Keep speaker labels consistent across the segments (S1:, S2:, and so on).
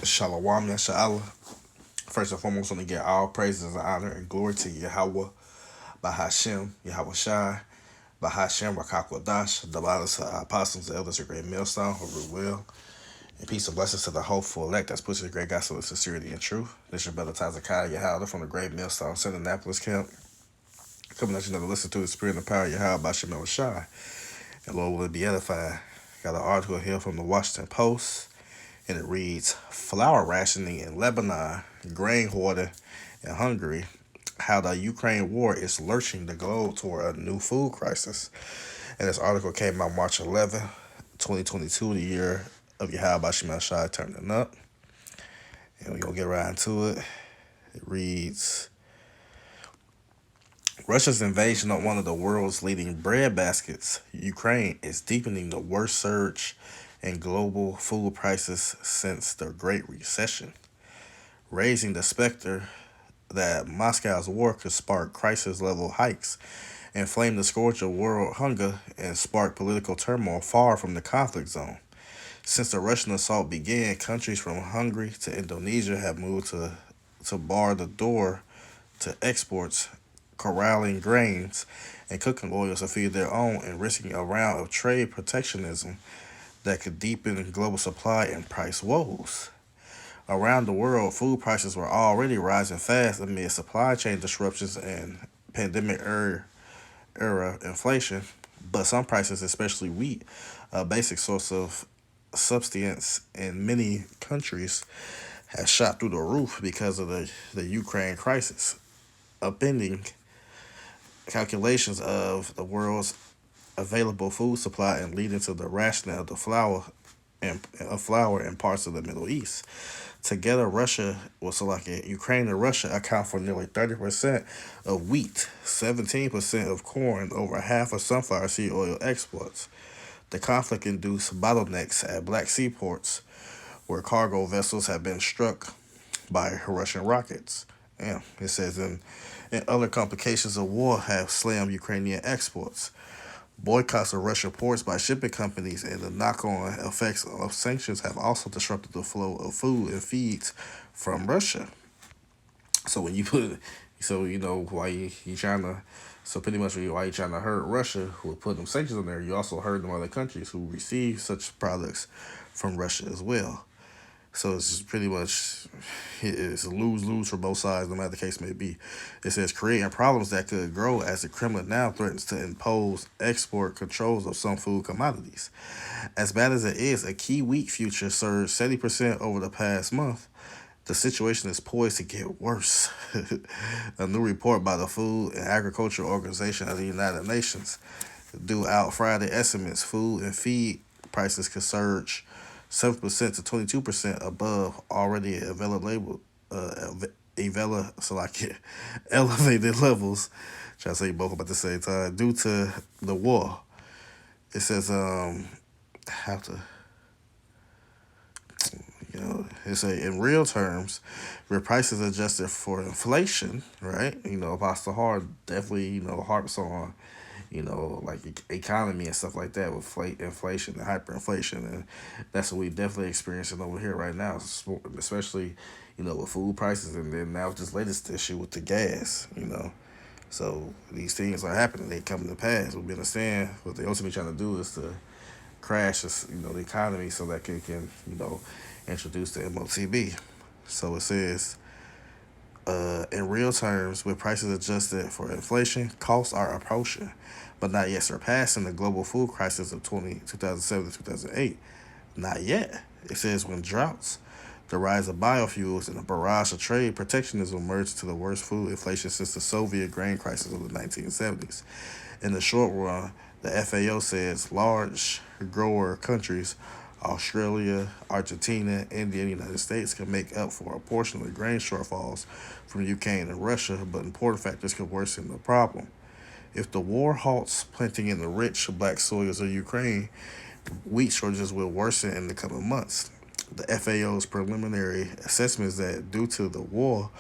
S1: Shalom Yasha'Allah. First and foremost, I want to get all praises and honor and glory to Yahweh, Bahashem, Yahweh Shai, Bahashem, Rakakwadash, the bodies of our apostles, the elders, of great millstone, who rule well, and peace and blessings to the hopeful elect that's pushing the great gospel of sincerity and truth. This is your brother Tazakai Yahweh from the great millstone, St. Annapolis camp. Coming at you to listen to the spirit and the power of Yahweh, Bahashem, Shai, and Lord will be edified. Got an article here from the Washington Post, and it reads, flour rationing in Lebanon, grain hoarding in Hungary, how the Ukraine war is lurching the globe toward a new food crisis. And this article came out March 11th, 2022, the year of Yahweh Shemel Shai turning up. And we're going to get right into it. It reads, Russia's invasion of one of the world's leading bread baskets, Ukraine, is deepening the worst surge in global food prices since the Great Recession, raising the specter that Moscow's war could spark crisis-level hikes, inflame the scourge of world hunger, and spark political turmoil far from the conflict zone. Since the Russian assault began, countries from Hungary to Indonesia have moved to bar the door to exports, corralling grains and cooking oils to feed their own and risking a round of trade protectionism that could deepen global supply and price woes. Around the world, food prices were already rising fast amid supply chain disruptions and pandemic era inflation, but some prices, especially wheat, a basic source of subsistence in many countries, have shot through the roof because of the Ukraine crisis, upending calculations of the world's available food supply and leading to the rationing of the flour in parts of the Middle East. Together, Ukraine and Russia account for nearly 30% of wheat, 17% of corn, over half of sunflower seed oil exports. The conflict induced bottlenecks at Black Sea ports, where cargo vessels have been struck by Russian rockets. It says, and other complications of war have slammed Ukrainian exports. Boycotts of Russian ports by shipping companies and the knock-on effects of sanctions have also disrupted the flow of food and feeds from Russia. So when you put, so you know why you trying to, so pretty much why you trying to hurt Russia, who put them sanctions on there, you also hurt them other countries who receive such products from Russia as well. So it's just pretty much, it's a lose-lose for both sides, no matter the case may be. It says creating problems that could grow as the Kremlin now threatens to impose export controls of some food commodities. As bad as it is, a key wheat future surged 70% over the past month. The situation is poised to get worse. A new report by the Food and Agriculture Organization of the United Nations due out Friday estimates food and feed prices could surge 7% to 22% above already elevated levels. Try to say both at the same time due to the war. It says how to it's in real terms, where prices adjusted for inflation, right? Apostle Hard definitely harps on like economy and stuff like that with inflation and hyperinflation, and that's what we definitely experiencing over here right now, especially with food prices, and then now this latest issue with the gas. So these things are happening; they come to pass. We understand what they ultimately trying to do is to crash this, the economy so that it can introduce the MOTB. So it says. In real terms, with prices adjusted for inflation, costs are approaching, but not yet surpassing the global food crisis of 2007 to 2008. Not yet. It says when droughts, the rise of biofuels, and a barrage of trade protectionism emerged to the worst food inflation since the Soviet grain crisis of the 1970s. In the short run, the FAO says large grower countries Australia, Argentina, India, and the United States can make up for a portion of the grain shortfalls from Ukraine and Russia, but important factors could worsen the problem. If the war halts planting in the rich black soils of Ukraine, wheat shortages will worsen in the coming months. The FAO's preliminary assessment is that due to the war,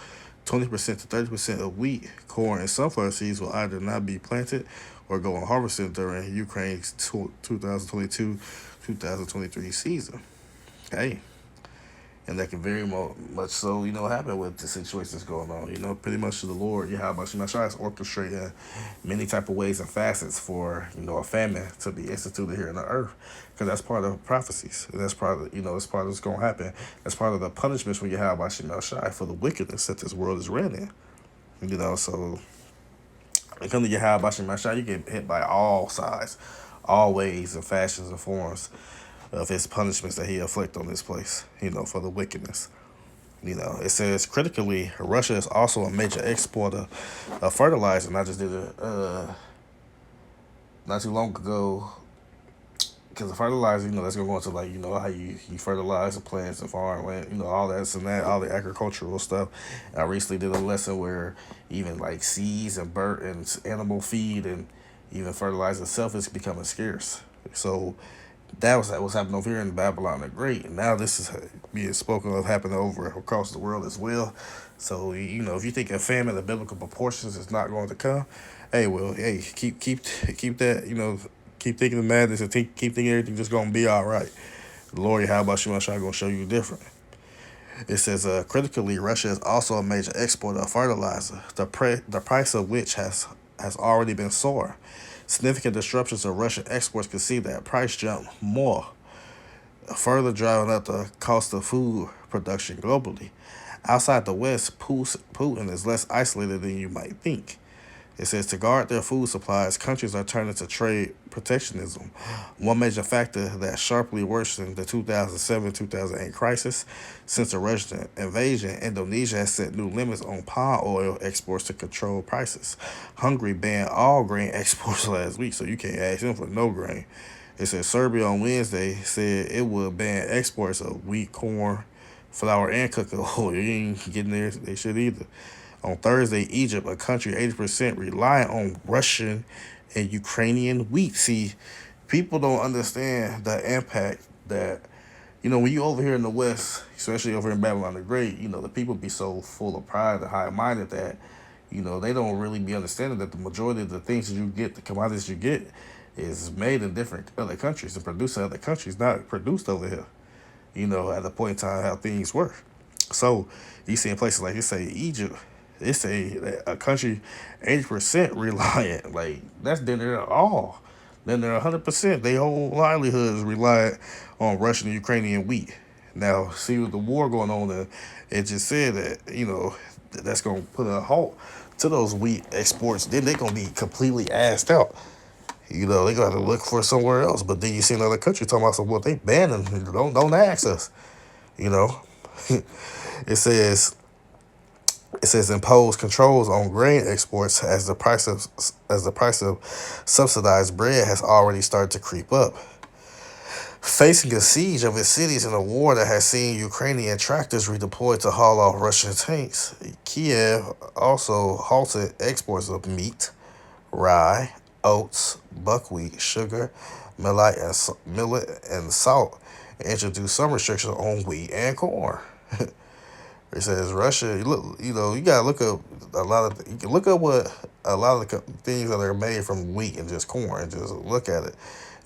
S1: 20% to 30% of wheat, corn, and sunflower seeds will either not be planted or go unharvested during Ukraine's 2022-2023 season. Hey, And that can very much so, happen with the situations going on. Pretty much the Lord, Yahweh Shemashai is orchestrating many type of ways and facets for, a famine to be instituted here on the earth. Because that's part of prophecies. And that's part of, that's part of what's going to happen. That's part of the punishments for Yahweh Shemashai for the wickedness that this world is ran in. So when it comes to Yahweh Shemashai, you get hit by all sides, all ways and fashions and forms of his punishments that he inflict on this place, for the wickedness. It says critically, Russia is also a major exporter of fertilizer. And I just did it not too long ago because the fertilizer, that's gonna go into like how you fertilize the plants and farm land, all that and that, all the agricultural stuff. And I recently did a lesson where even like seeds and bird and animal feed and even fertilizer itself is becoming scarce. So that was what's happening over here in Babylon the Great, and now this is being spoken of happening over across the world as well. So if you think a famine of biblical proportions is not going to come, hey, keep that, keep thinking the madness and keep thinking everything just going to be all right. Lord, how about you? I'm going to show you different. It says, critically, Russia is also a major exporter of fertilizer, the price of which has already been soaring. Significant disruptions of Russian exports could see that price jump more, further driving up the cost of food production globally. Outside the West, Putin is less isolated than you might think. It says to guard their food supplies, countries are turning to trade protectionism, one major factor that sharply worsened the 2007-2008 crisis. Since the Russian invasion, Indonesia has set new limits on palm oil exports to control prices. Hungary banned all grain exports last week, so you can't ask them for no grain. It said Serbia on Wednesday said it would ban exports of wheat, corn, flour, and cooking oil. You ain't getting there, they should either. On Thursday, Egypt, a country 80% reliant on Russian and Ukrainian wheat. See, people don't understand the impact that, when you over here in the West, especially over in Babylon the Great, the people be so full of pride and high-minded that, they don't really be understanding that the majority of the things that you get, the commodities you get, is made in different other countries and produced in other countries, not produced over here, at the point in time how things were. So you see in places like, say, Egypt, it's a country 80% reliant. Like that's then they're all. Then they're 100%. Their whole livelihood is reliant on Russian and Ukrainian wheat. Now, see with the war going on, it just said that that's gonna put a halt to those wheat exports. Then they're gonna be completely assed out. They gotta look for somewhere else. But then you see another country talking about some what they banning. Don't ask us. You know, it says impose controls on grain exports as the price of subsidized bread has already started to creep up. Facing a siege of its cities in a war that has seen Ukrainian tractors redeployed to haul off Russian tanks, Kiev also halted exports of meat, rye, oats, buckwheat, sugar, millet, and salt, and introduced some restrictions on wheat and corn. It says Russia. You gotta look up a lot of. You can look up what a lot of the things that are made from wheat and just corn, and just look at it,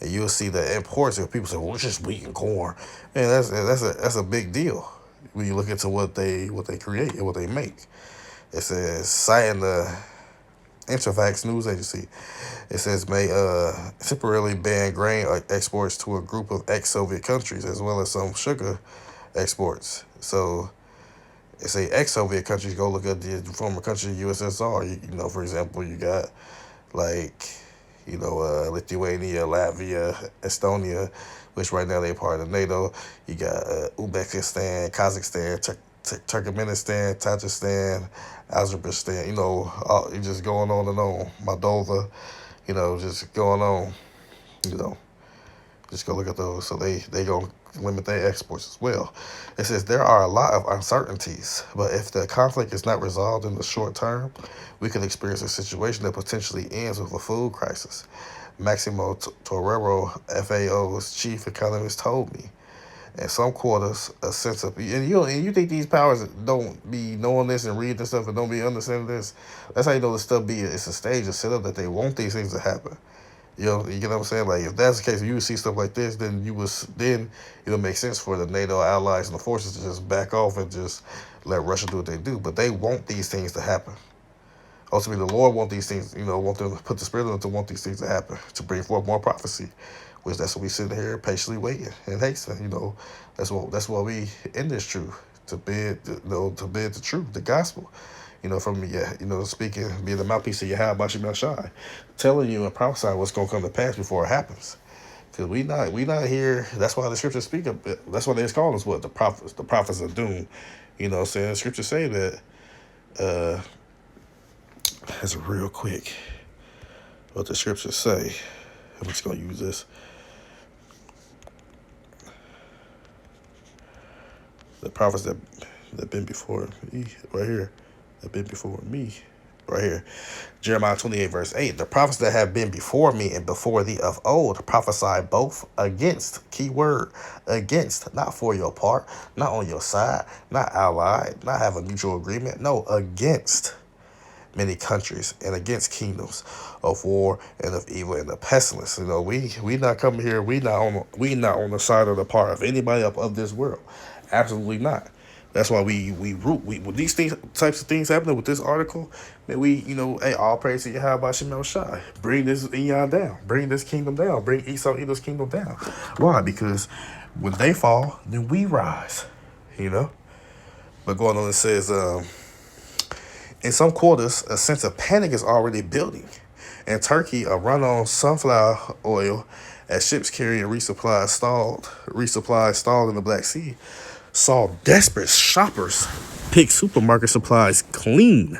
S1: and you'll see the imports. And people say, "Well, it's just wheat and corn." Man, that's a big deal when you look into what they create and what they make. It says citing the Interfax news agency. It says may temporarily ban grain exports to a group of ex-Soviet countries as well as some sugar exports. So it's a ex-Soviet countries. Go look at the former country USSR. For example, you got like, Lithuania, Latvia, Estonia, which right now they're part of NATO. You got Uzbekistan, Kazakhstan, Turkmenistan, Tajikistan, Azerbaijan. You just going on and on. Moldova, just going on. You know. Just go look at those. So they gonna limit their exports as well. It says there are a lot of uncertainties, but if the conflict is not resolved in the short term, we could experience a situation that potentially ends with a food crisis. Maximo Torero, FAO's chief economist, told me. In some quarters, a sense of and you think these powers don't be knowing this and reading this stuff and don't be understanding this. That's how you know this stuff it's a stage, a setup that they want these things to happen. You know what I'm saying? Like if that's the case, if you would see stuff like this, then it'll make sense for the NATO allies and the forces to just back off and just let Russia do what they do. But they want these things to happen. Ultimately, the Lord want these things, want them to put the spirit on them to want these things to happen, to bring forth more prophecy, which that's what we sitting here patiently waiting and hastening. That's what we in this truth to bid, to bid the truth, the gospel. From speaking, being the mouthpiece of Yahweh Bashim Shai, telling you and prophesying what's gonna come to pass before it happens. Because we not here. That's why the scriptures speak of it. That's why they call us what the prophets of doom. What I'm saying, the scriptures say that. That's real quick. What the scriptures say. I'm just gonna use this. The prophets that been before me, right here, that been before me, right here. Jeremiah 28 verse 8. The prophets that have been before me and before thee of old prophesy both against, key word, against, not for your part, not on your side, not allied, not have a mutual agreement, no, against many countries and against kingdoms of war and of evil and of pestilence. We not coming here. We not on the side of the part of anybody up of this world. Absolutely not. That's why we root. With these types of things happening with this article, that hey, all praise to Yahweh Shemel Shai. Bring this Eon down. Bring this kingdom down. Bring Esau Edom's kingdom down. Why? Because when they fall, then we rise. But going on, it says, in some quarters, a sense of panic is already building. In Turkey, a run on sunflower oil as ships carrying resupply stalled in the Black Sea saw desperate shoppers pick supermarket supplies clean,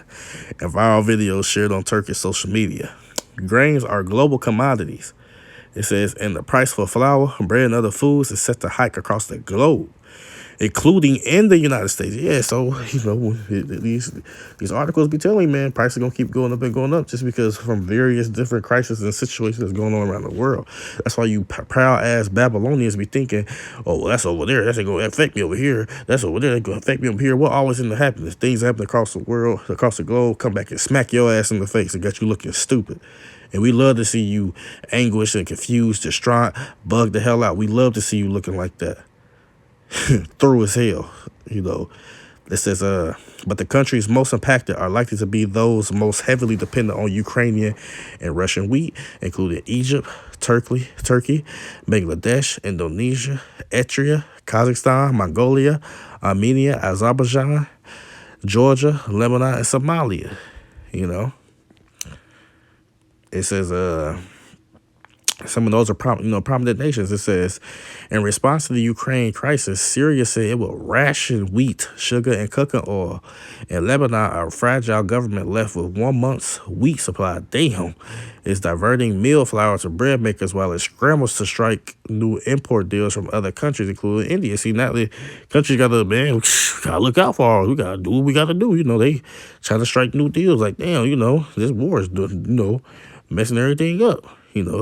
S1: and viral videos shared on Turkish social media. Grains are global commodities. It says, and the price for flour, bread, and other foods is set to hike across the globe, including in the United States. Yeah, so, these articles be telling you, man, prices are going to keep going up and going up just because from various different crises and situations that's going on around the world. That's why you proud-ass Babylonians be thinking, oh, well, that's over there. That's going to affect me over here. That's over there. That's going to affect me over here. What always in the happiness? Things happen across the world, across the globe, come back and smack your ass in the face and got you looking stupid. And we love to see you anguished and confused, distraught, bugged the hell out. We love to see you looking like that. Through as hell, It says, but the countries most impacted are likely to be those most heavily dependent on Ukrainian and Russian wheat, including Egypt, Turkey, Bangladesh, Indonesia, Eritrea, Kazakhstan, Mongolia, Armenia, Azerbaijan, Georgia, Lebanon, and Somalia. It says, some of those are prominent nations. It says, in response to the Ukraine crisis, Syria said it will ration wheat, sugar, and cooking oil. In Lebanon, a fragile government left with 1 month's wheat supply, damn, is diverting meal flour to bread makers while it scrambles to strike new import deals from other countries, including India. See, now the countries gotta look out for us. We gotta do what we gotta do. They trying to strike new deals. Like, damn, this war is doing, messing everything up.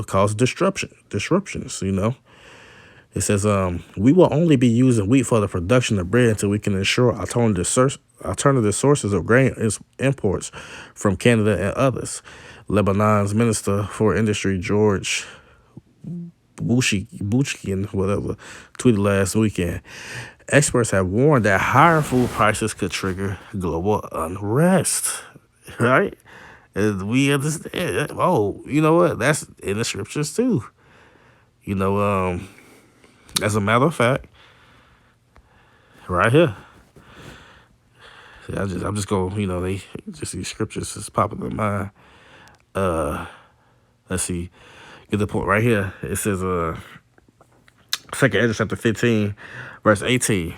S1: Cause disruptions. It says, we will only be using wheat for the production of bread until we can ensure alternative sources of grain imports from Canada and others. Lebanon's Minister for Industry, George Buchkian, whatever, tweeted last weekend. Experts have warned that higher food prices could trigger global unrest, right? And we understand. Oh, you know what? That's in the scriptures too. As a matter of fact, right here. I'm just going. They just these scriptures is popping in my mind. Let's see. Get the point right here. It says, 2 Ezra chapter 15, verse 18.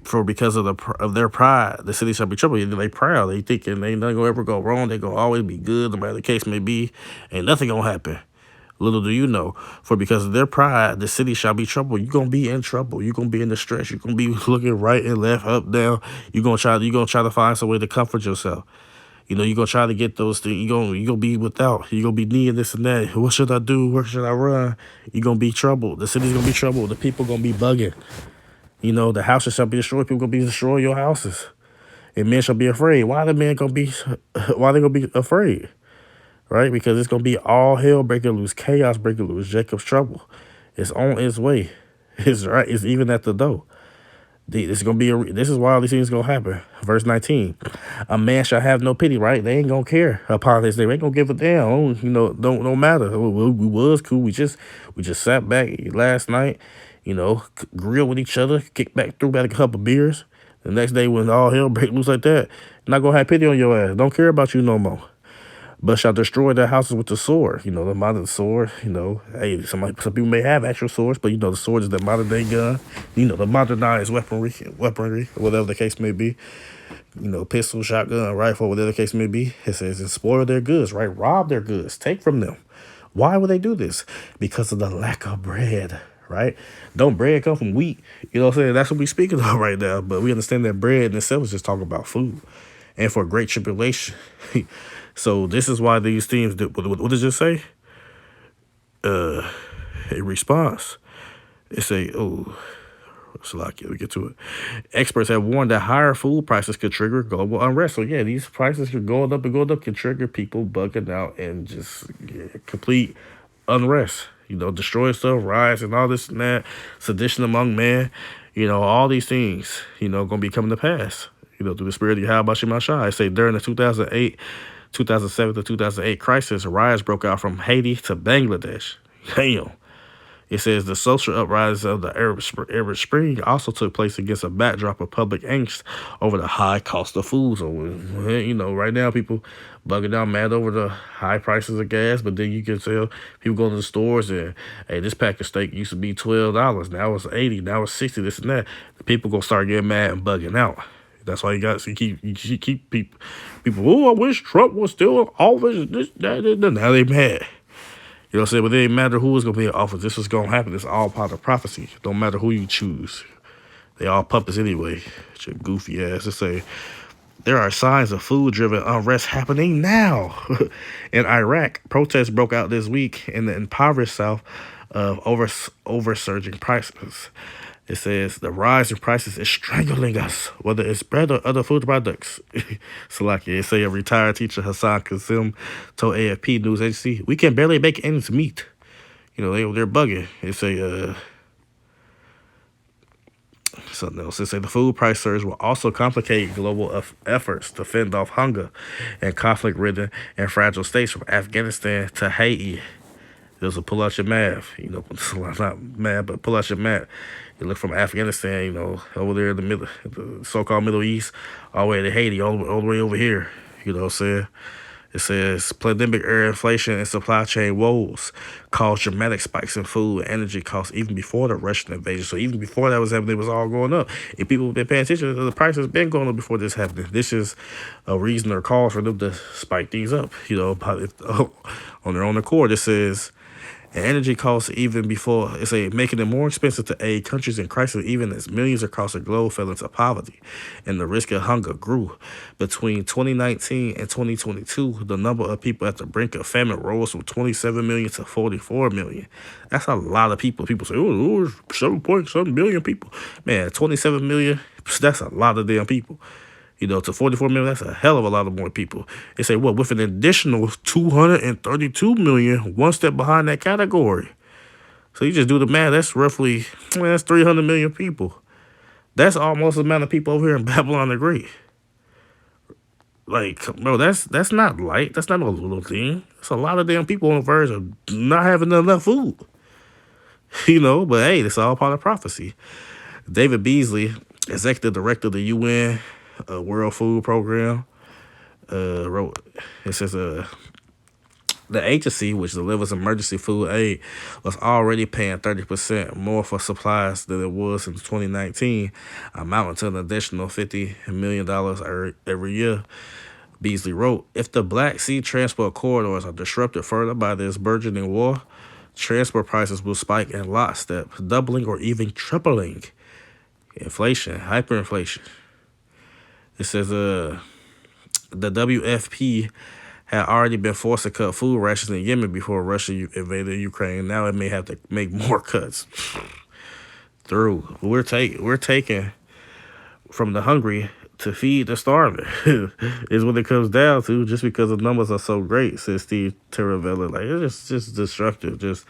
S1: For because of their pride, the city shall be troubled. They proud. They thinking they nothing gonna ever go wrong. They gonna always be good, no matter the case may be. Ain't nothing gonna happen. Little do you know, for because of their pride, the city shall be troubled. You're gonna be in trouble. You're gonna be in distress. You're gonna be looking right and left, up, down. You're gonna try to find some way to comfort yourself. You're gonna try to get those things. You're gonna be without. You're gonna be needing this and that. What should I do? Where should I run? You're gonna be troubled. The city's gonna be troubled. The people gonna be bugging. The houses shall be destroyed. People gonna be destroying your houses. And men shall be afraid. Why the men gonna be? Why they gonna be afraid? right? Because it's gonna be all hell breaking loose, chaos breaking loose, Jacob's trouble. It's on its way. It's right. It's even at the door. This is gonna be. This is why all these things gonna happen. Verse 19: a man shall have no pity. Right? They ain't gonna care upon his name. They ain't gonna give a damn. You know, don't matter. We was cool. We just sat back last night. You know, grill with each other, kick back, threw back a couple beers. The next day, when all hell break loose like that, not gonna have pity on your ass. Don't care about you no more, but shall destroy their houses with the sword. You know, the modern sword. You know, hey, some people may have actual swords, but you know, the sword is the modern day gun. You know, the modernized weaponry, whatever the case may be. You know, pistol, shotgun, rifle, whatever the case may be. It says, and spoil their goods, right? Rob their goods, take from them. Why would they do this? Because of the lack of bread, right? Don't bread come from wheat? You know what I'm saying? That's what we're speaking of right now. But we understand that bread in itself is just talking about food and for great tribulation. So this is why these themes, what does it say? A response. It say, oh, Salakia, we get to it. Experts have warned that higher food prices could trigger global unrest. So yeah, these prices could go up and go up, can trigger people bugging out and just complete unrest. You know, destroy stuff, riots, and all this and that, sedition among men. You know, all these things. You know, gonna be coming to pass. You know, through the spirit of Yahweh Shemashai. I say during the 2007 to 2008 crisis, riots broke out from Haiti to Bangladesh. Damn. It says the social uprising of the Arab Spring also took place against a backdrop of public angst over the high cost of food. So, you know, right now people bugging out mad over the high prices of gas, but then you can tell people go to the stores and, hey, this pack of steak used to be $12. Now it's 80, now it's 60, this and that. The people gonna start getting mad and bugging out. That's why you keep people. Oh, I wish Trump was still in office. This, that. Now they mad. You know what I'm saying? But it didn't matter who was going to be in office. This was going to happen. It's all part of prophecy. Don't matter who you choose. They all puppets anyway. It's your goofy ass. To say there are signs of food-driven unrest happening now. In Iraq, protests broke out this week in the impoverished south of oversurging prices. It says the rise in prices is strangling us, whether it's bread or other food products. Salaki, it say a retired teacher, Hassan Kasim, told AFP News Agency, we can barely make ends meet. You know, they're bugging. It say, something else. It say the food price surge will also complicate global efforts to fend off hunger and conflict-ridden and fragile states from Afghanistan to Haiti. There's a pull out your map, you know, not map, but pull out your map. You look from Afghanistan, you know, over there in the middle, the so-called Middle East, all the way to Haiti, all the way over here. You know what I'm saying? It says pandemic era inflation and supply chain woes caused dramatic spikes in food and energy costs even before the Russian invasion. So even before that was happening, it was all going up. If people have been paying attention, the prices been going up before this happened. This is a reason or cause for them to spike these up, you know, on their own accord. It says, and energy costs even before, it's making it more expensive to aid countries in crisis, even as millions across the globe fell into poverty and the risk of hunger grew. Between 2019 and 2022, the number of people at the brink of famine rose from 27 million to 44 million. That's a lot of people. People say, oh, 7.7 billion people. Man, 27 million, that's a lot of damn people. You know, to 44 million, that's a hell of a lot of more people. They say, well, with an additional 232 million, one step behind that category. So you just do the math, that's roughly, that's 300 million people. That's almost the amount of people over here in Babylon the Great. Like, bro, that's not light. That's not a little thing. It's a lot of damn people on the verge of not having enough food. You know, but hey, it's all part of prophecy. David Beasley, executive director of the UN World Food Program, wrote, it says, the agency, which delivers emergency food aid, was already paying 30% more for supplies than it was in 2019, amounting to an additional $50 million every year. Beasley wrote, if the Black Sea transport corridors are disrupted further by this burgeoning war, transport prices will spike in lockstep, doubling or even tripling. Inflation, hyperinflation. It says the WFP had already been forced to cut food rations in Yemen before Russia invaded Ukraine. Now it may have to make more cuts. We're taking from the hungry to feed the starving is what it comes down to. Just because the numbers are so great, says Steve Terravella. Like it's just destructive, just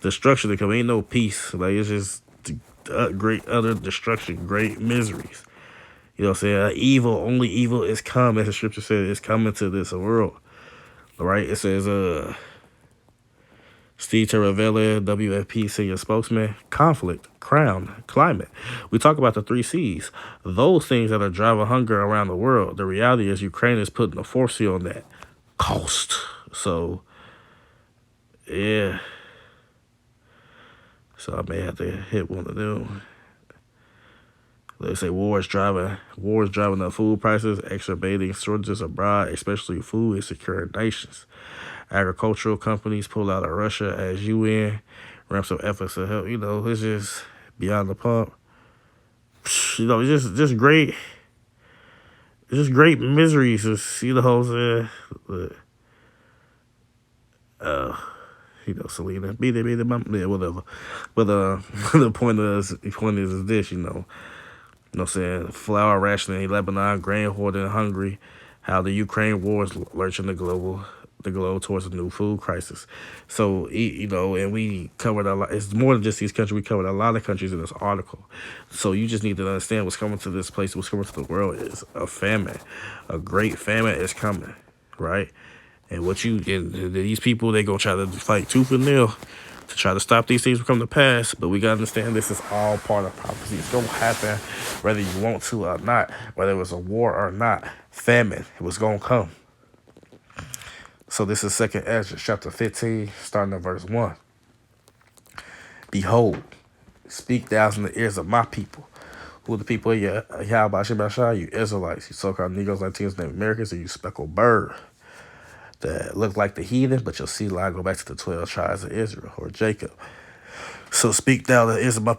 S1: destruction. To come ain't no peace. Like it's just great utter destruction, great miseries. You know what I'm saying? Evil, only evil is come, as the scripture says, is coming to this world. All right, it says, Steve Terravella, WFP senior spokesman, conflict, crown, climate. We talk about the three C's. Those things that are driving hunger around the world. The reality is Ukraine is putting a force on that. Cost. So, yeah. So I may have to hit one of them. They say war is driving up food prices, exacerbating shortages abroad, especially food insecure nations. Agricultural companies pull out of Russia as UN ramps up efforts to help. You know, it's just beyond the pump. You know, it's just great. It's just great miseries to see the whole thing. You know, Selena, be there, yeah, whatever. But the point is this, you know what I'm saying? Flour rationing in Lebanon, grain hoarding in Hungary, how the Ukraine war is lurching the globe towards a new food crisis. So, you know, and we covered a lot. It's more than just these countries. We covered a lot of countries in this article. So you just need to understand what's coming to this place, what's coming to the world is a famine. A great famine is coming, right? And these people, they gonna try to fight tooth and nail to try to stop these things from coming to pass. But we gotta understand this is all part of prophecy. It's gonna happen whether you want to or not, whether it was a war or not. Famine, it was gonna come. So this is 2nd Ezra, chapter 15, starting at verse 1. Behold, speak thou in the ears of my people. Who are the people of Yahweh Shemashah? You Israelites, you so-called Negroes, Latinos, Native Americans, and you speckled bird that look like the heathen, but your seed line go back to the 12 tribes of Israel or Jacob. So speak thou in the ears of my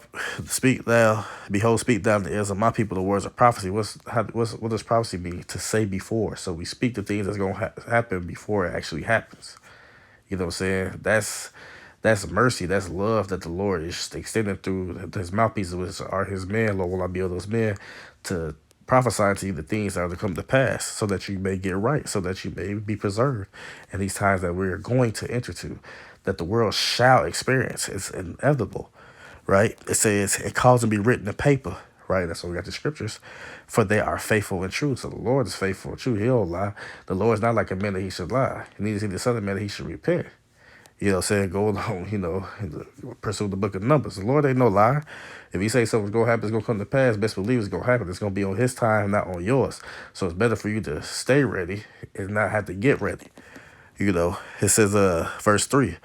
S1: behold, speak thou in the ears of my people the words of prophecy. What does prophecy mean? To say before. So we speak the things that's gonna happen before it actually happens. You know what I'm saying? That's mercy. That's love that the Lord is extending through his mouthpieces, which are his men. Lord, will I be of those men to prophesy to you the things that are to come to pass, so that you may get right, so that you may be preserved in these times that we're going to enter to, that the world shall experience. It's inevitable, right? It says it calls to be written in paper, right? That's why we got the scriptures. For they are faithful and true. So the Lord is faithful and true. He don't lie. The Lord is not like a man that he should lie. Neither is he the son of man that he should repent. You know what I'm saying? Go along, you know, pursue the book of Numbers. The Lord ain't no lie. If he say something's going to happen, it's going to come to pass, best believe it's going to happen. It's going to be on his time, not on yours. So it's better for you to stay ready and not have to get ready. You know, it says, verse 3,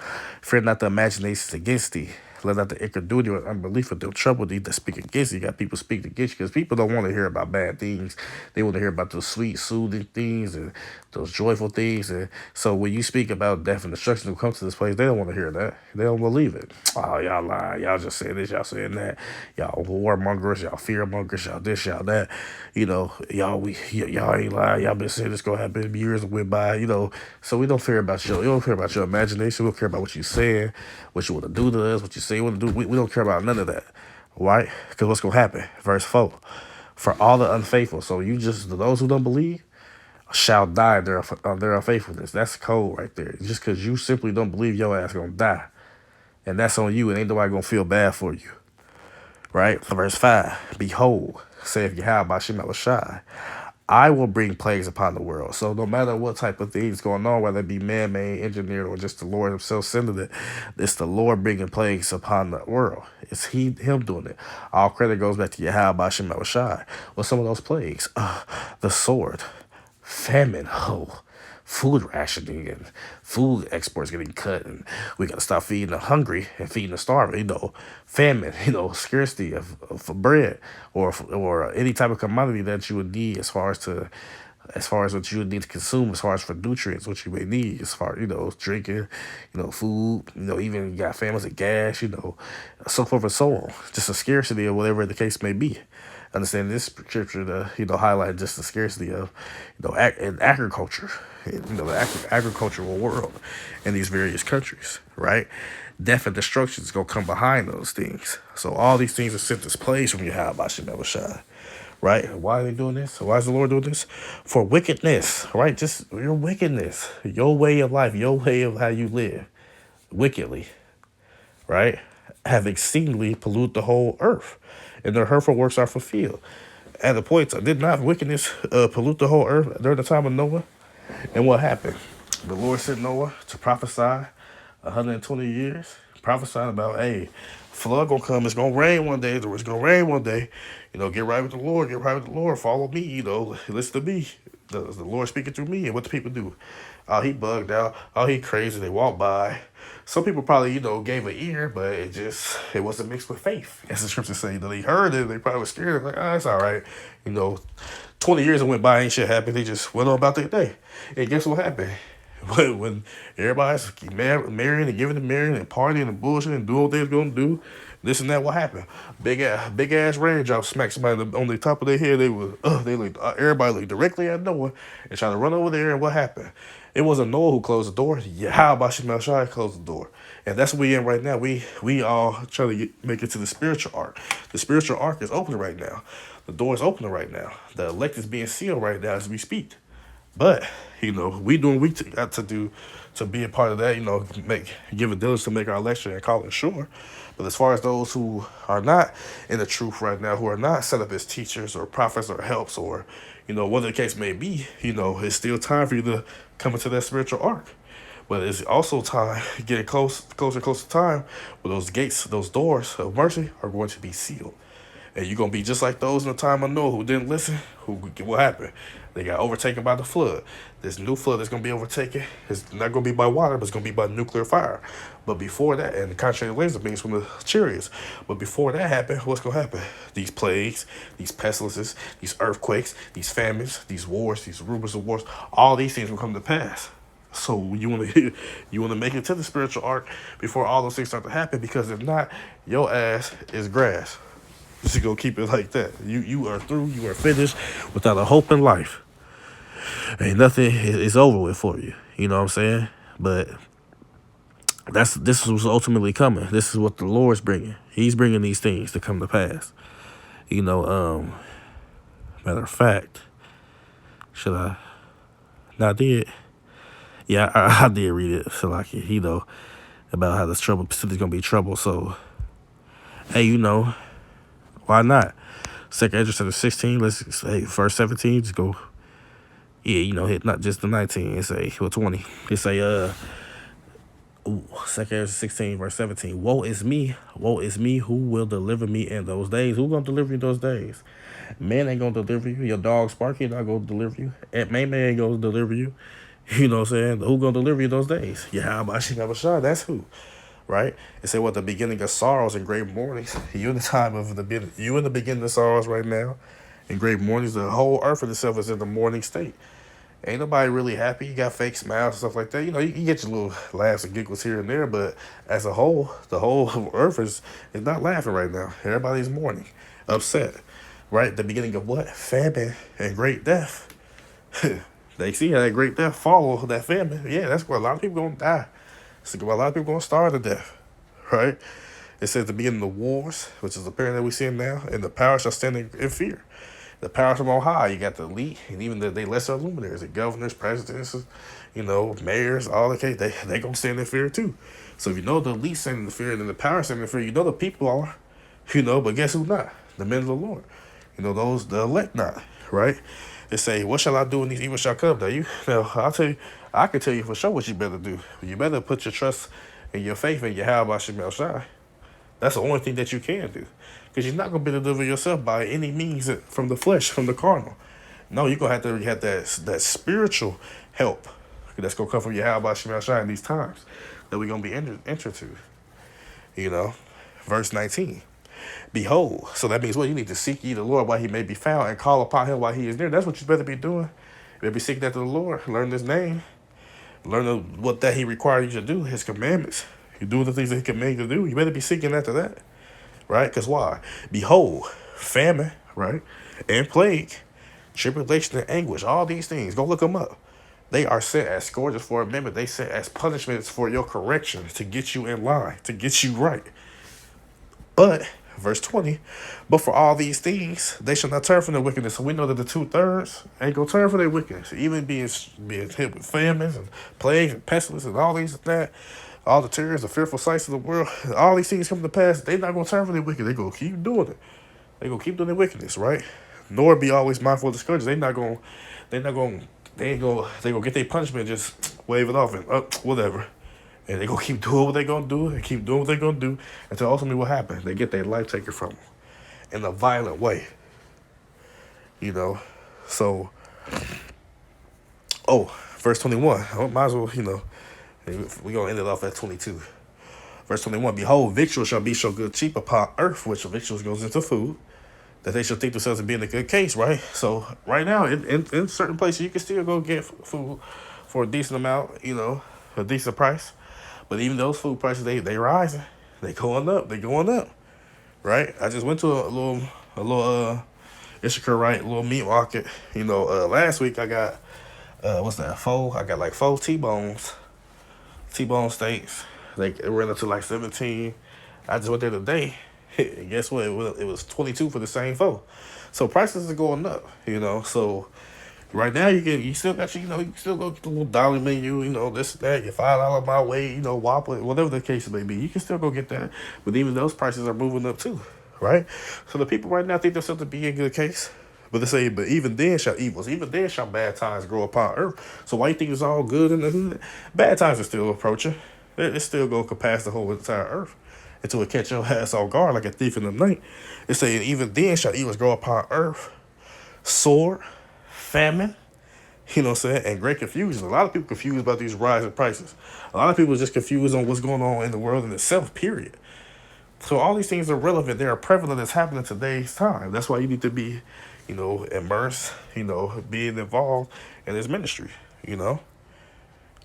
S1: fear not the imaginations against thee. Let not the incredulity or unbelief of them trouble thee that speak against you. You got people speaking against you because people don't want to hear about bad things. They want to hear about those sweet, soothing things and those joyful things. And so when you speak about death and destruction who comes to this place, they don't want to hear that. They don't believe it. Oh, y'all lying. Y'all just saying this, y'all saying that. Y'all warmongers, y'all fearmongers, y'all this, y'all that. You know, y'all ain't lying. Y'all been saying this gonna happen. Years went by, you know. So we don't care about you don't care about your imagination. We don't care about what you saying, what you want to do to us, what you say you want to do. We don't care about none of that. Right? Because what's gonna happen? Verse 4. For all the unfaithful. So those who don't believe shall die their unfaithfulness. That's cold right there. Just because you simply don't believe, your ass gonna die. And that's on you, and ain't nobody gonna feel bad for you. Right? Verse 5. Behold, saith Yahweh Shemashah, I will bring plagues upon the world. So no matter what type of things going on, whether it be man-made, engineered, or just the Lord himself sending it, it's the Lord bringing plagues upon the world. It's him doing it. All credit goes back to Yahweh Shemashah. Well, some of those plagues, the sword, famine, food rationing and food exports getting cut, and we got to stop feeding the hungry and feeding the starving. You know, famine. You know, scarcity of bread or any type of commodity that you would need as far as what you would need to consume, as far as for nutrients, what you may need, as far drinking, food, even you got families of gas, so forth and so on. Just a scarcity of whatever the case may be. Understand this scripture to highlight just the scarcity of in agriculture, the agricultural world in these various countries, right? Death and destruction is gonna come behind those things. So all these things are sent as plagues from Yahweh Shai. Right? Why are they doing this? Why is the Lord doing this? For wickedness, right? Just your wickedness, your way of life, your way of how you live, wickedly, right? Have exceedingly polluted the whole earth, and their hurtful works are fulfilled. At the point, did not wickedness pollute the whole earth during the time of Noah? And what happened? The Lord sent Noah to prophesy 120 years, prophesying about, hey, flood gonna come. It's gonna rain one day. It's gonna rain one day. Get right with the Lord. Get right with the Lord. Follow me. Listen to me. The Lord speaking through me. And what the people do? Oh, he bugged out. Oh, he crazy. They walk by. Some people probably, gave an ear, but it wasn't mixed with faith. As the scriptures say, they heard it. They probably were scared. Like, it's all right. You know, 20 years went by, ain't shit happened. They just went on about their day. And guess what happened? When everybody's marrying and giving and marrying and partying and bullshit and doing what they're gonna do, this and that, what happened? Big ass raindrop smacked somebody on the top of their head. Everybody looked directly at Noah and tried to run over there. And what happened? It wasn't Noah who closed the door. Yeah, how about Shemal Shai closed the door? And that's what we in right now. We all trying to make it to the spiritual ark. The spiritual ark is open right now. The door is opening right now. The elect is being sealed right now as we speak. But we doing we got to do to be a part of that. Give a diligence to make our election and call it sure. But as far as those who are not in the truth right now, who are not set up as teachers or prophets or helps or whatever the case may be, it's still time for you to come into that spiritual ark. But it's also time getting closer time where those gates, those doors of mercy are going to be sealed. And you're going to be just like those in the time of Noah who didn't listen. What happened? They got overtaken by the flood. This new flood that's going to be overtaken is not going to be by water, but it's going to be by nuclear fire. But before that, and the contrary laser beams from the chariots. But before that happened, what's going to happen? These plagues, these pestilences, these earthquakes, these famines, these wars, these rumors of wars, all these things will come to pass. So you want to you want to make it to the spiritual ark before all those things start to happen, because if not, your ass is grass. Just go keep it like that. You are through. You are finished without a hope in life. Ain't nothing is over with for you. You know what I'm saying? But this was ultimately coming. This is what the Lord's bringing. He's bringing these things to come to pass. Matter of fact, should I? No, I did. Yeah, I did read it. So like, about how this city's gonna be trouble. So, hey, why not? Second Ezra chapter 16, let's say verse 17, just go, hit not just the 19, it's a, 20. It's a, Second Ezra 16, verse 17, woe is me, who will deliver me in those days? Who gonna deliver you in those days? Man ain't gonna deliver you. Your dog Sparky not gonna deliver you. Aunt May ain't gonna deliver you. You know what I'm saying? Who gonna deliver you those days? Yahweh Shai, that's who. Right? It said, what the beginning of sorrows and great mournings. You in the time of you in the beginning of sorrows right now, and great mournings. The whole earth in itself is in the mourning state. Ain't nobody really happy. You got fake smiles and stuff like that. You get your little laughs and giggles here and there, but as a whole, the whole earth is not laughing right now. Everybody's mourning, upset. Right? The beginning of what? Famine and great death. They see how that great death follow that famine. Yeah, that's where a lot of people gonna die. So a lot of people gonna starve to death. Right? It says the beginning of wars, which is the period that we see now, and the power shall stand in fear. The powers from on high. You got the elite and even the lesser luminaries, the governors, presidents, mayors, all the case, they gonna stand in fear too. So if the elite stand in fear and then the power stand in fear, the people are, but guess who not? The men of the Lord. Those the elect not, right? They say, what shall I do when these evils shall come? I'll tell you, I can tell you for sure what you better do. You better put your trust and your faith in Yahweh Shemel Shai. That's the only thing that you can do. Because you're not going to be able to deliver yourself by any means from the flesh, from the carnal. No, you're going to have that spiritual help that's going to come from Yahweh Shemel Shai in these times that we're going to be entered to. Verse 19. Behold, so that means what? You need to seek ye the Lord while he may be found and call upon him while he is near. That's what you better be doing. You better be seeking after the Lord. Learn his name. Learn what that he requires you to do, his commandments. You do the things that he commanded you to do. You better be seeking after that. Right? Because why? Behold, famine, right? And plague, tribulation and anguish, all these things. Go look them up. They are set as scourges for amendment. They set as punishments for your correction, to get you in line, to get you right. But, verse 20, but for all these things, they shall not turn from their wickedness. So we know that the 2/3 ain't going to turn from their wickedness. Even being hit with famines and plagues and pestilence and all these and that, all the terrors, the fearful sights of the world, all these things come to pass, they not going to turn from their wickedness. They going to keep doing it. They going to keep doing their wickedness, right? Nor be always mindful of the scourges. They ain't going they going to get their punishment and just wave it off and whatever. And they gonna keep doing what they gonna do and keep doing what they gonna do until ultimately what happens? They get their life taken from them in a violent way. You know? So, verse 21. Might as well, we're gonna end it off at 22. Verse 21, behold, victuals shall be so good cheap upon earth, which victuals goes into food, that they shall think themselves to be in a good case, right? So right now, in certain places, you can still go get food for a decent amount, a decent price. But even those food prices, they rising. They going up. They going up. Right? I just went to a little Issachar, right, little meat market. Last week I got what's that? I got like 4 T-bone steaks. It ran up to like 17. I just went there today. And guess what? It was 22 for the same 4. So prices are going up. So right now you still got you still go get the little dollar menu, this, that, your $5 my way, Whopper, whatever the case may be. You can still go get that. But even those prices are moving up too. Right? So the people right now think themselves to be in good case. But they say, but even then shall evils, even then shall bad times grow upon earth. So why you think it's all good in the hood? Bad times are still approaching. It's still going to pass the whole entire earth until it catch your ass off guard like a thief in the night. It say, even then shall evils grow upon earth. Sword, famine, and great confusion. A lot of people confused about these rising prices. A lot of people are just confused on what's going on in the world in itself, period. So all these things are relevant. They are prevalent. It's happening in today's time. That's why you need to be, immersed, being involved in this ministry,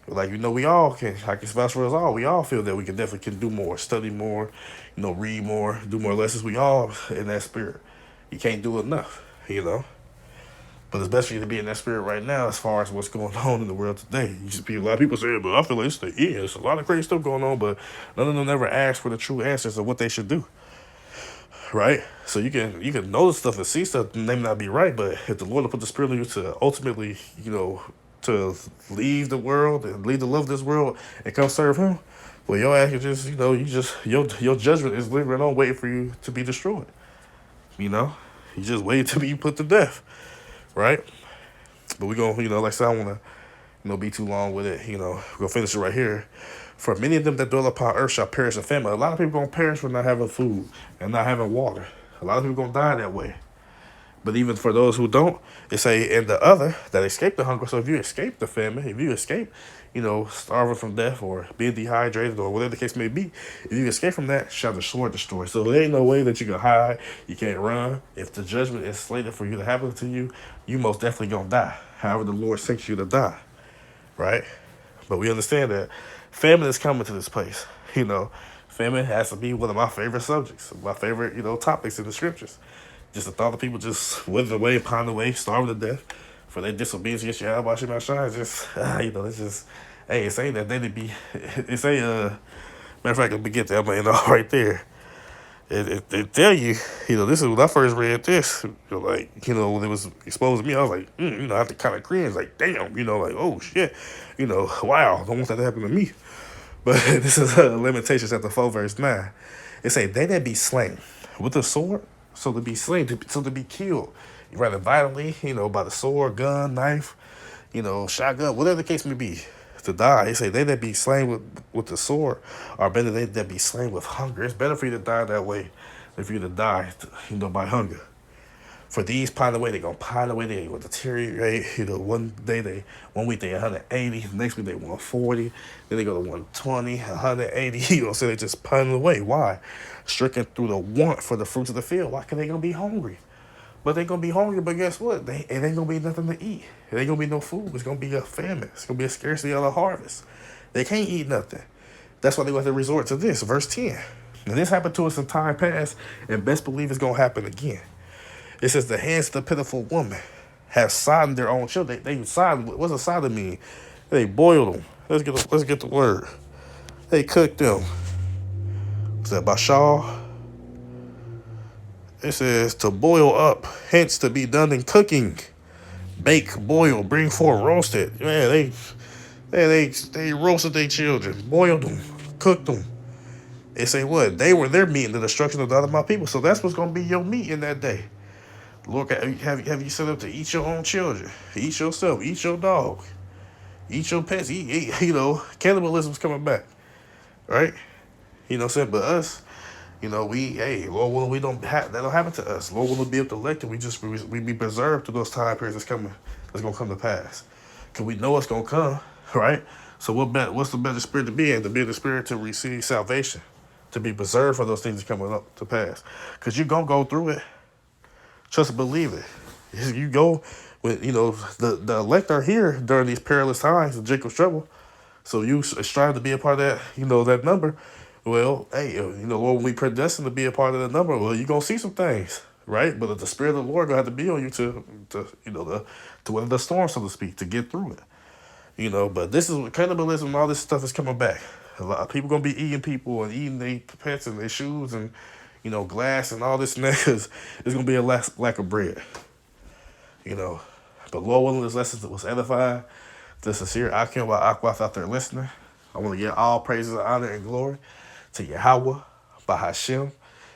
S1: Like, we all can, I can vouch for us all. We all feel that we definitely can do more, study more, read more, do more lessons. We all in that spirit. You can't do enough, But it's best for you to be in that spirit right now as far as what's going on in the world today. A lot of people say, but I feel like it's the end. There's a lot of crazy stuff going on, but none of them ever ask for the true answers of what they should do. Right? So you can know the stuff and see stuff, and they may not be right, but if the Lord will put the spirit in you to ultimately, to leave the world and leave the love of this world and come serve him, well, your ass is just, your judgment is lingering on waiting for you to be destroyed. You just wait to be put to death. Right? But we're going to, like I said, I don't want to, be too long with it. We're going to finish it right here. For many of them that dwell upon earth shall perish in famine. A lot of people going to perish for not having food and not having water. A lot of people going to die that way. But even for those who don't, it say, and the other that escape the hunger. So if you escape the famine, if you escape, starving from death or being dehydrated or whatever the case may be, if you escape from that, shall the sword destroy. So there ain't no way that you can hide. You can't run. If the judgment is slated for you to happen to you, you most definitely going to die. However the Lord sent you to die. Right? But we understand that famine is coming to this place. Famine has to be one of my favorite subjects, my favorite, topics in the scriptures. Just the thought of people just wither away, pine away, starving to death for their disobedience against Yahweh Shema Shai. Just, it's just, hey, it's saying that they did be, it's a, matter of fact, let me get that, I'm going to end off right there. It tell you, this is when I first read this, when it was exposed to me, I was like, I have to kind of cringe, like, damn, like, oh, shit, wow, don't want that to happen to me. But this is Lamentations chapter 4, verse 9. It say, they that be slain with the sword, so to be slain, so to be killed, rather violently, by the sword, gun, knife, shotgun, whatever the case may be, to die. They say they that be slain with the sword are better than they that be slain with hunger. It's better for you to die that way than for you to die, by hunger. For these pine away, they're going to pine away, they're going to deteriorate. One week they 180, the next week they 140, then they go to 120, 180, so they just pine away. Why? Stricken through the want for the fruits of the field. Why? Because they're going to be hungry. But they're going to be hungry, but guess what? It ain't going to be nothing to eat. It ain't going to be no food. It's going to be a famine. It's going to be a scarcity of the harvest. They can't eat nothing. That's why they have to resort to this, verse 10. And this happened to us in time past, and best believe it's going to happen again. It says, the hands of the pitiful woman have sodomed their own children. They sodom. What's a sodom mean? They boiled them. Let's get the word. They cooked them. Is that Bashar? It says to boil up, hence to be done in cooking. Bake, boil, bring forth, roasted. Man, they roasted their children, boiled them, cooked them. They say what? They were their meat in the destruction of the other my people. So that's what's gonna be your meat in that day. Lord, have you set up to eat your own children, eat yourself, eat your dog, eat your pets, eat cannibalism's coming back, right? You know what I'm saying? But us, Lord willing, that don't happen to us. Lord willing, be able to elect and we be preserved through those time periods that's gonna come to pass. Cause we know it's gonna come, right? So what's the better spirit to be in? To be in the spirit to receive salvation, to be preserved for those things coming up to pass. Cause you're gonna go through it. Just believe it. You go with the elect are here during these perilous times of Jacob's trouble. So you strive to be a part of that, that number. Well, hey, Lord, when we predestined to be a part of that number, well, you're gonna see some things, right? But the Spirit of the Lord gonna have to be on you to weather the storm, so to speak, to get through it. But this is cannibalism and all this stuff is coming back. A lot of people gonna be eating people and eating their pets and their shoes and glass and all this and that, because there's gonna be a lack of bread. But Lord willing, this lesson was edifying. This is here. I came by Aquaf out there listening. I want to give all praises, honor, and glory to Yahweh, Bahashem,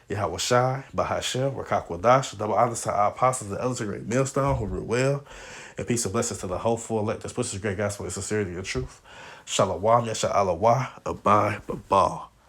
S1: Yahweh Shai, Bahashem, Rakakwadash, double honors to our apostles, the elders of great millstone, who rule well, and peace and blessings to the hopeful elect that pushes great gospel in sincerity and truth. Shalom, Yasha Allah, Abide, Babal.